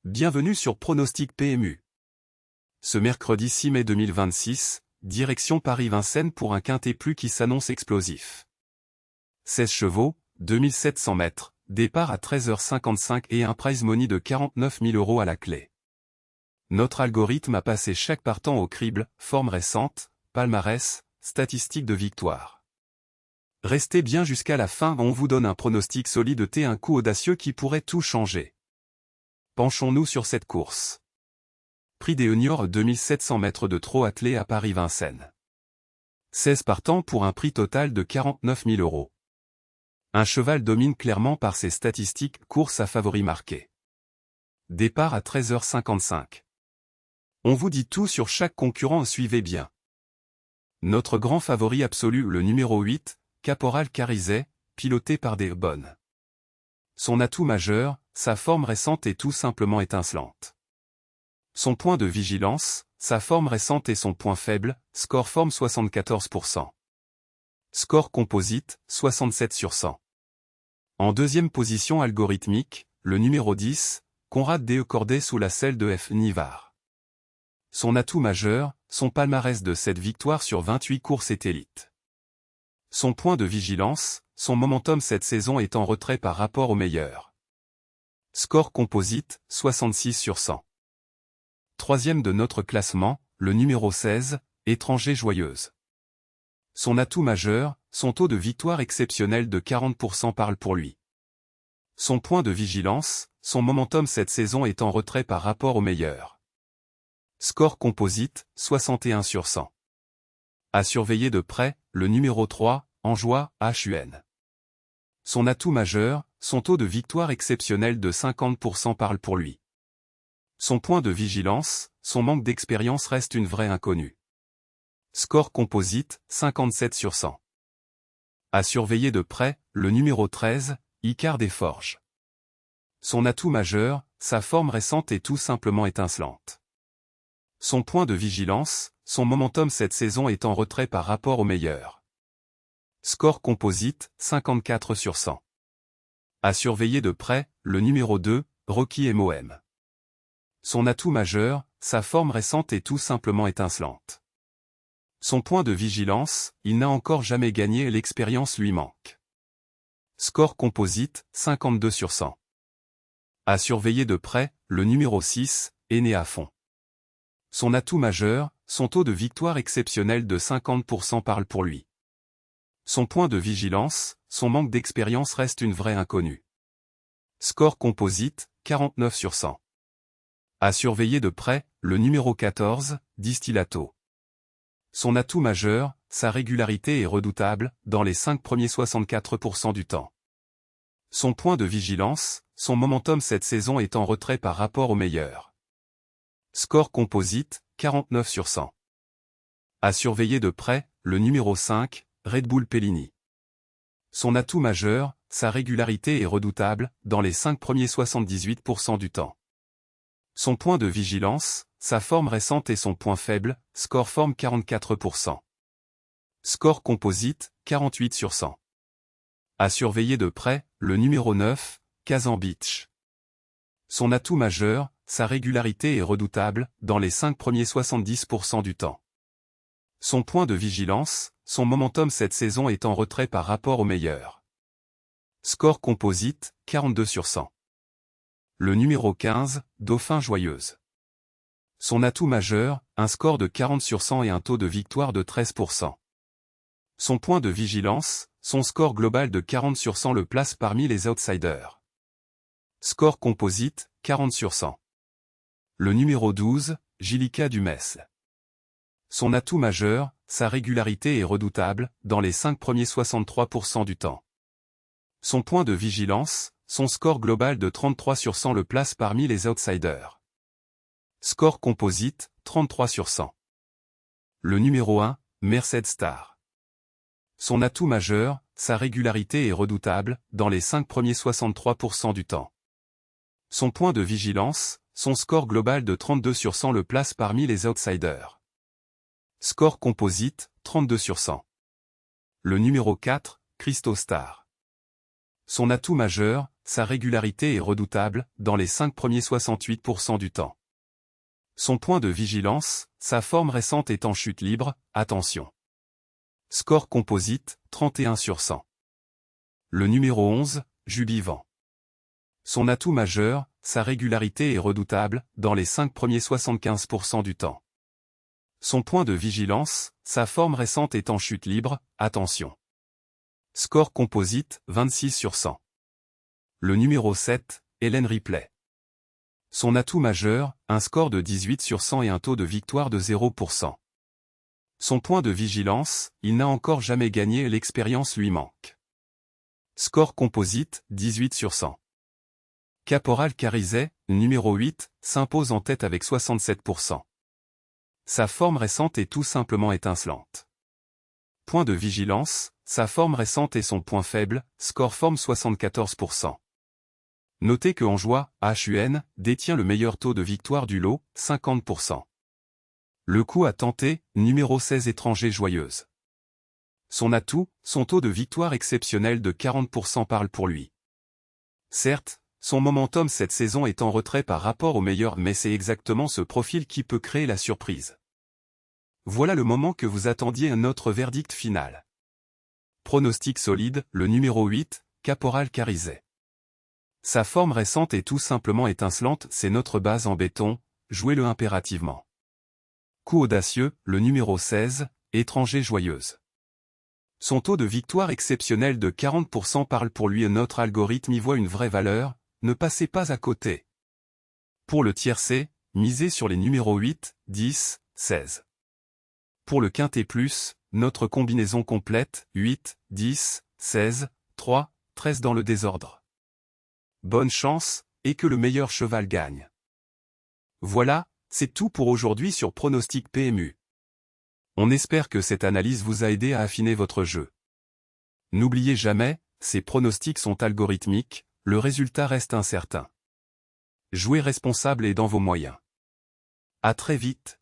Bienvenue sur Pronostic PMU. Ce mercredi 6 mai 2026, direction Paris-Vincennes pour un quintet plus qui s'annonce explosif. 16 chevaux, 2700 mètres, départ à 13h55 et un prize money de 49 000 € à la clé. Notre algorithme a passé chaque partant au crible, forme récente, palmarès, statistiques de victoire. Restez bien jusqu'à la fin, on vous donne un pronostic solide et un coup audacieux qui pourrait tout changer. Penchons-nous sur cette course. Prix des Heniors 2700 mètres de trot attelé à Paris-Vincennes. 16 partants pour un prix total de 49 000 €. Un cheval domine clairement par ses statistiques, course à favori marqué. Départ à 13h55. On vous dit tout sur chaque concurrent, suivez bien. Notre grand favori absolu, le numéro 8, Caporal Carizet, piloté par des bonnes. Son atout majeur, sa forme récente est tout simplement étincelante. Son point de vigilance, sa forme récente et son point faible, score forme 74%. Score composite, 67 sur 100. En deuxième position algorithmique, le numéro 10, Conrad de Corday sous la selle de F. Nivard. Son atout majeur, son palmarès de 7 victoires sur 28 courses est élite. Son point de vigilance, son momentum cette saison est en retrait par rapport au meilleur. Score composite, 66 sur 100. Troisième de notre classement, le numéro 16, Étranger Joyeuse. Son atout majeur, son taux de victoire exceptionnel de 40% parle pour lui. Son point de vigilance, son momentum cette saison est en retrait par rapport au meilleur. Score composite, 61 sur 100. À surveiller de près, le numéro 3, Anjois, HUN. Son atout majeur, son taux de victoire exceptionnel de 50% parle pour lui. Son point de vigilance, son manque d'expérience reste une vraie inconnue. Score composite, 57 sur 100. À surveiller de près, le numéro 13, Icare des Forges. Son atout majeur, sa forme récente est tout simplement étincelante. Son point de vigilance, son momentum cette saison est en retrait par rapport au meilleur. Score composite, 54 sur 100. À surveiller de près, le numéro 2, Rocky MOM. Son atout majeur, sa forme récente est tout simplement étincelante. Son point de vigilance, il n'a encore jamais gagné et l'expérience lui manque. Score composite, 52 sur 100. À surveiller de près, le numéro 6, Aîné à fond. Son atout majeur, son taux de victoire exceptionnel de 50% parle pour lui. Son point de vigilance, son manque d'expérience reste une vraie inconnue. Score composite, 49 sur 100. À surveiller de près, le numéro 14, Distillato. Son atout majeur, sa régularité est redoutable, dans les 5 premiers 64% du temps. Son point de vigilance, son momentum cette saison est en retrait par rapport au meilleur. Score composite, 49 sur 100. À surveiller de près, le numéro 5, Red Bull Pellini. Son atout majeur, sa régularité est redoutable, dans les 5 premiers 78% du temps. Son point de vigilance, sa forme récente et son point faible, score forme 44%. Score composite, 48 sur 100. À surveiller de près, le numéro 9, Kazan Beach. Son atout majeur, sa régularité est redoutable, dans les 5 premiers 70% du temps. Son point de vigilance, son momentum cette saison est en retrait par rapport au meilleur. Score composite, 42 sur 100. Le numéro 15, Dauphin Joyeuse. Son atout majeur, un score de 40 sur 100 et un taux de victoire de 13%. Son point de vigilance, son score global de 40 sur 100 le place parmi les outsiders. Score composite, 40 sur 100. Le numéro 12, Gilica du Metz. Son atout majeur, sa régularité est redoutable, dans les 5 premiers 63% du temps. Son point de vigilance, son score global de 33 sur 100 le place parmi les outsiders. Score composite, 33 sur 100. Le numéro 1, Mercedes Star. Son atout majeur, sa régularité est redoutable, dans les 5 premiers 63% du temps. Son point de vigilance, son score global de 32 sur 100 le place parmi les outsiders. Score composite, 32 sur 100. Le numéro 4, Christo Star. Son atout majeur, sa régularité est redoutable, dans les 5 premiers 68% du temps. Son point de vigilance, sa forme récente est en chute libre, attention. Score composite, 31 sur 100. Le numéro 11, Jubivant. Son atout majeur, sa régularité est redoutable, dans les 5 premiers 75% du temps. Son point de vigilance, sa forme récente est en chute libre, attention. Score composite, 26 sur 100. Le numéro 7, Hélène Ripley. Son atout majeur, un score de 18 sur 100 et un taux de victoire de 0%. Son point de vigilance, il n'a encore jamais gagné et l'expérience lui manque. Score composite, 18 sur 100. Caporal Carizet, numéro 8, s'impose en tête avec 67%. Sa forme récente est tout simplement étincelante. Point de vigilance, sa forme récente est son point faible, score forme 74%. Notez que Anjois, HUN, détient le meilleur taux de victoire du lot, 50%. Le coup à tenter, numéro 16 Étranger Joyeuse. Son atout, son taux de victoire exceptionnel de 40% parle pour lui. Certes, son momentum cette saison est en retrait par rapport au meilleur, mais c'est exactement ce profil qui peut créer la surprise. Voilà le moment que vous attendiez, notre verdict final. Pronostic solide, le numéro 8, Caporal Carizet. Sa forme récente est tout simplement étincelante, c'est notre base en béton, jouez-le impérativement. Coup audacieux, le numéro 16, Étranger Joyeuse. Son taux de victoire exceptionnel de 40% parle pour lui et notre algorithme y voit une vraie valeur, ne passez pas à côté. Pour le tiercé, misez sur les numéros 8, 10, 16. Pour le quintet plus, notre combinaison complète, 8, 10, 16, 3, 13 dans le désordre. Bonne chance, et que le meilleur cheval gagne. Voilà, c'est tout pour aujourd'hui sur Pronostic PMU. On espère que cette analyse vous a aidé à affiner votre jeu. N'oubliez jamais, ces pronostics sont algorithmiques, le résultat reste incertain. Jouez responsable et dans vos moyens. À très vite.